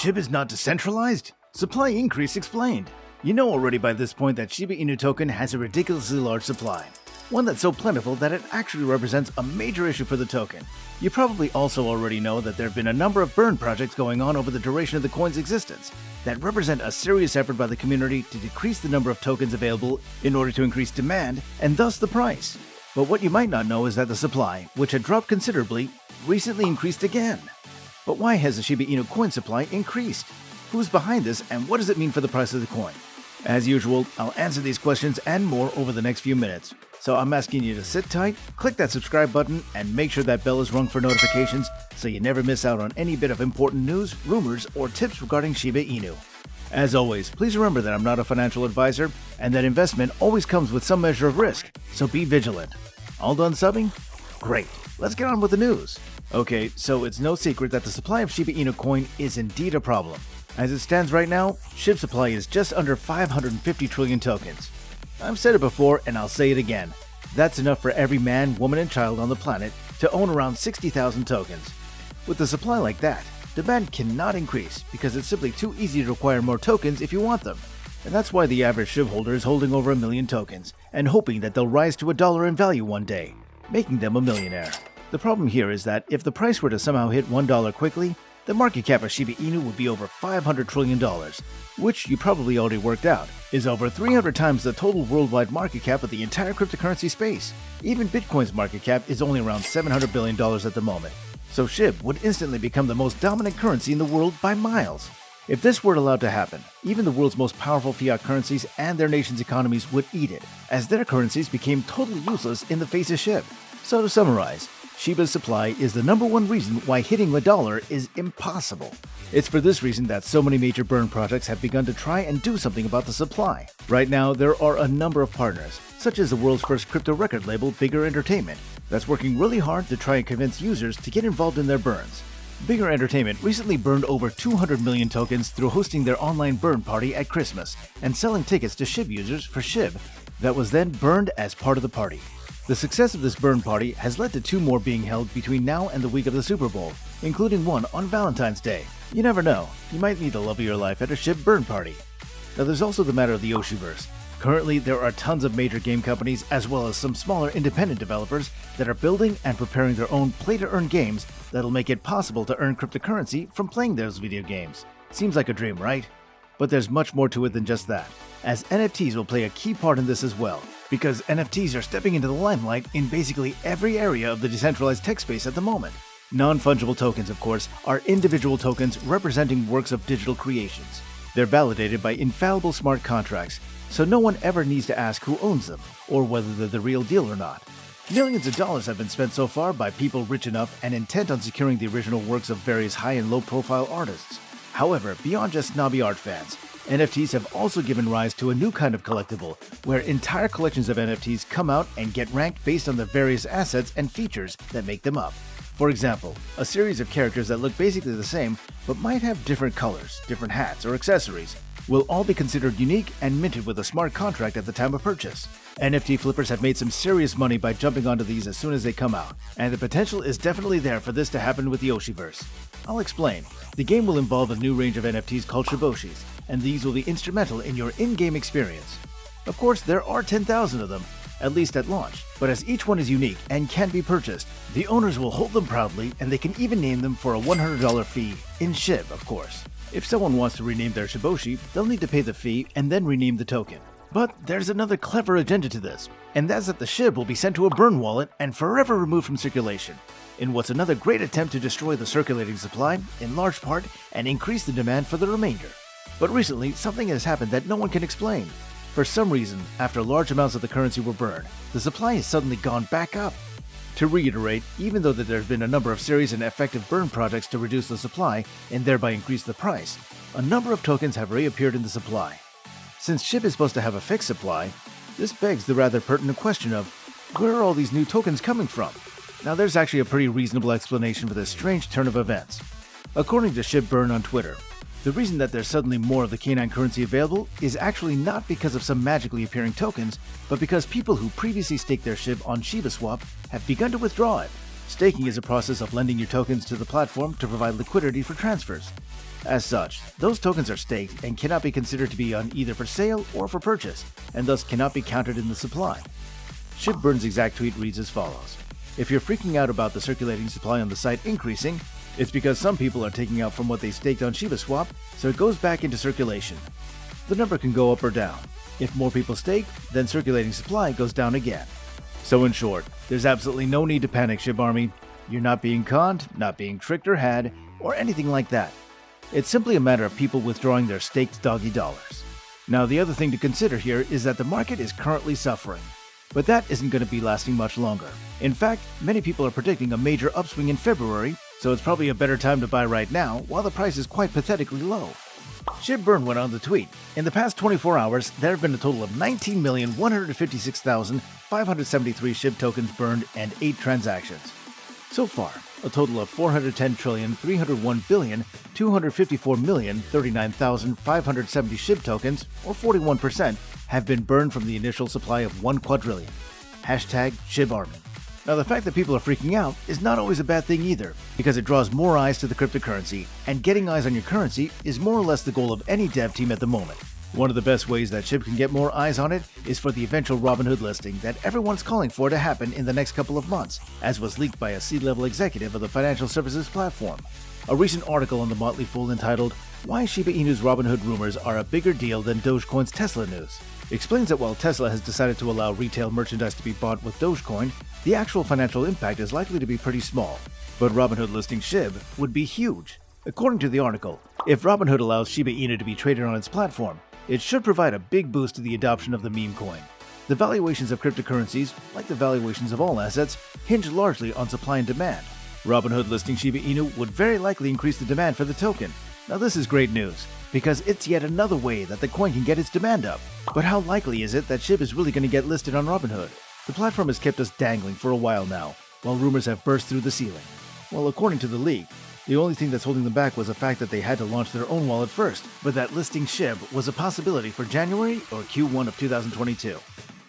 Shib is not decentralized? Supply increase explained. You know already by this point that Shiba Inu token has a ridiculously large supply. One that's so plentiful that it actually represents a major issue for the token. You probably also already know that there have been a number of burn projects going on over the duration of the coin's existence that represent a serious effort by the community to decrease the number of tokens available in order to increase demand and thus the price. But what you might not know is that the supply, which had dropped considerably, recently increased again. But why has the Shiba Inu coin supply increased? Who's behind this and what does it mean for the price of the coin? As usual, I'll answer these questions and more over the next few minutes. So I'm asking you to sit tight, click that subscribe button, and make sure that bell is rung for notifications so you never miss out on any bit of important news, rumors, or tips regarding Shiba Inu. As always, please remember that I'm not a financial advisor and that investment always comes with some measure of risk, so be vigilant. All done subbing? Great, let's get on with the news. Okay, so it's no secret that the supply of Shiba Inu coin is indeed a problem. As it stands right now, SHIB supply is just under 550 trillion tokens. I've said it before and I'll say it again. That's enough for every man, woman, and child on the planet to own around 60,000 tokens. With a supply like that, demand cannot increase because it's simply too easy to acquire more tokens if you want them. And that's why the average SHIB holder is holding over 1 million tokens and hoping that they'll rise to $1 in value one day, making them a millionaire. The problem here is that if the price were to somehow hit $1 quickly, the market cap of Shiba Inu would be over $500 trillion, which you probably already worked out, is over 300 times the total worldwide market cap of the entire cryptocurrency space. Even Bitcoin's market cap is only around $700 billion at the moment. So SHIB would instantly become the most dominant currency in the world by miles. If this were allowed to happen, even the world's most powerful fiat currencies and their nation's economies would eat it, as their currencies became totally useless in the face of SHIB. So to summarize, Shiba's supply is the #1 reason why hitting $1 is impossible. It's for this reason that so many major burn projects have begun to try and do something about the supply. Right now, there are a number of partners, such as the world's first crypto record label, Bigger Entertainment, that's working really hard to try and convince users to get involved in their burns. Bigger Entertainment recently burned over 200 million tokens through hosting their online burn party at Christmas and selling tickets to SHIB users for SHIB that was then burned as part of the party. The success of this burn party has led to 2 more being held between now and the week of the Super Bowl, including one on Valentine's Day. You never know, you might meet the love of your life at a SHIB burn party. Now there's also the matter of the Yoshiverse. Currently, there are tons of major game companies as well as some smaller independent developers that are building and preparing their own play-to-earn games that'll make it possible to earn cryptocurrency from playing those video games. Seems like a dream, right? But there's much more to it than just that, as NFTs will play a key part in this as well, because NFTs are stepping into the limelight in basically every area of the decentralized tech space at the moment. Non-fungible tokens, of course, are individual tokens representing works of digital creations. They're validated by infallible smart contracts, so no one ever needs to ask who owns them, or whether they're the real deal or not. Millions of dollars have been spent so far by people rich enough and intent on securing the original works of various high and low-profile artists. However, beyond just snobby art fans, NFTs have also given rise to a new kind of collectible, where entire collections of NFTs come out and get ranked based on the various assets and features that make them up. For example, a series of characters that look basically the same but might have different colors, different hats, or accessories will all be considered unique and minted with a smart contract at the time of purchase. NFT flippers have made some serious money by jumping onto these as soon as they come out, and the potential is definitely there for this to happen with the Yoshiverse. I'll explain. The game will involve a new range of NFTs called Shiboshis, and these will be instrumental in your in-game experience. Of course, there are 10,000 of them, at least at launch, but as each one is unique and can be purchased, the owners will hold them proudly and they can even name them for a $100 fee, in SHIB, of course. If someone wants to rename their Shiboshi, they'll need to pay the fee and then rename the token. But there's another clever agenda to this, and that's that the SHIB will be sent to a burn wallet and forever removed from circulation, in what's another great attempt to destroy the circulating supply, in large part, and increase the demand for the remainder. But recently, something has happened that no one can explain. For some reason, after large amounts of the currency were burned, the supply has suddenly gone back up. To reiterate, even though there's been a number of serious and effective burn projects to reduce the supply and thereby increase the price, a number of tokens have reappeared in the supply. Since SHIB is supposed to have a fixed supply, this begs the rather pertinent question of, where are all these new tokens coming from? Now there's actually a pretty reasonable explanation for this strange turn of events. According to SHIB Burn on Twitter, the reason that there's suddenly more of the canine currency available is actually not because of some magically appearing tokens, but because people who previously staked their SHIB on Shiba Swap have begun to withdraw it. Staking is a process of lending your tokens to the platform to provide liquidity for transfers. As such, those tokens are staked and cannot be considered to be on either for sale or for purchase, and thus cannot be counted in the supply. Shib exact tweet reads as follows: "If you're freaking out about the circulating supply on the site increasing, it's because some people are taking out from what they staked on Shiba Swap, so it goes back into circulation. The number can go up or down. If more people stake, then circulating supply goes down again." So in short, there's absolutely no need to panic, Shib Army. You're not being conned, not being tricked or had, or anything like that. It's simply a matter of people withdrawing their staked doggy dollars. Now, the other thing to consider here is that the market is currently suffering. But that isn't going to be lasting much longer. In fact, many people are predicting a major upswing in February, so it's probably a better time to buy right now while the price is quite pathetically low. Shib went on to tweet, "In the past 24 hours, there have been a total of 19,156,573 Shib tokens burned and 8 transactions. So far, a total of 410,301,254,039,570 Shib tokens, or 41%, have been burned from the initial supply of 1 quadrillion. Hashtag ShibArmy." Now, the fact that people are freaking out is not always a bad thing either, because it draws more eyes to the cryptocurrency, and getting eyes on your currency is more or less the goal of any dev team at the moment. One of the best ways that Shib can get more eyes on it is for the eventual Robinhood listing that everyone's calling for to happen in the next couple of months, as was leaked by a C-level executive of the financial services platform. A recent article on the Motley Fool entitled "Why Shiba Inu's Robinhood Rumors Are a Bigger Deal Than Dogecoin's Tesla News" explains that while Tesla has decided to allow retail merchandise to be bought with Dogecoin, the actual financial impact is likely to be pretty small. But Robinhood listing Shib would be huge. According to the article, if Robinhood allows Shiba Inu to be traded on its platform, it should provide a big boost to the adoption of the meme coin. The valuations of cryptocurrencies, like the valuations of all assets, hinge largely on supply and demand. Robinhood listing Shiba Inu would very likely increase the demand for the token. Now, this is great news, because it's yet another way that the coin can get its demand up. But how likely is it that Shib is really going to get listed on Robinhood? The platform has kept us dangling for a while now, while rumors have burst through the ceiling. Well, according to the leak, the only thing that's holding them back was the fact that they had to launch their own wallet first, but that listing Shib was a possibility for January or Q1 of 2022.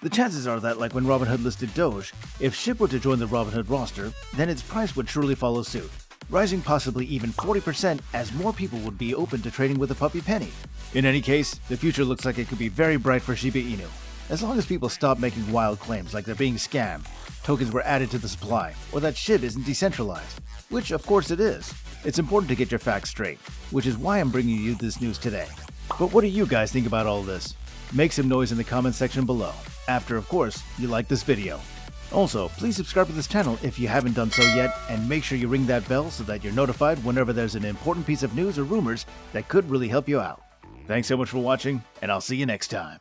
The chances are that, like when Robinhood listed Doge, if Shib were to join the Robinhood roster, then its price would surely follow suit, rising possibly even 40% as more people would be open to trading with a puppy penny. In any case, the future looks like it could be very bright for Shiba Inu. As long as people stop making wild claims like they're being scammed, tokens were added to the supply, or that Shib isn't decentralized, which of course it is. It's important to get your facts straight, which is why I'm bringing you this news today. But what do you guys think about all this? Make some noise in the comment section below, after of course you like this video. Also, please subscribe to this channel if you haven't done so yet, and make sure you ring that bell so that you're notified whenever there's an important piece of news or rumors that could really help you out. Thanks so much for watching, and I'll see you next time.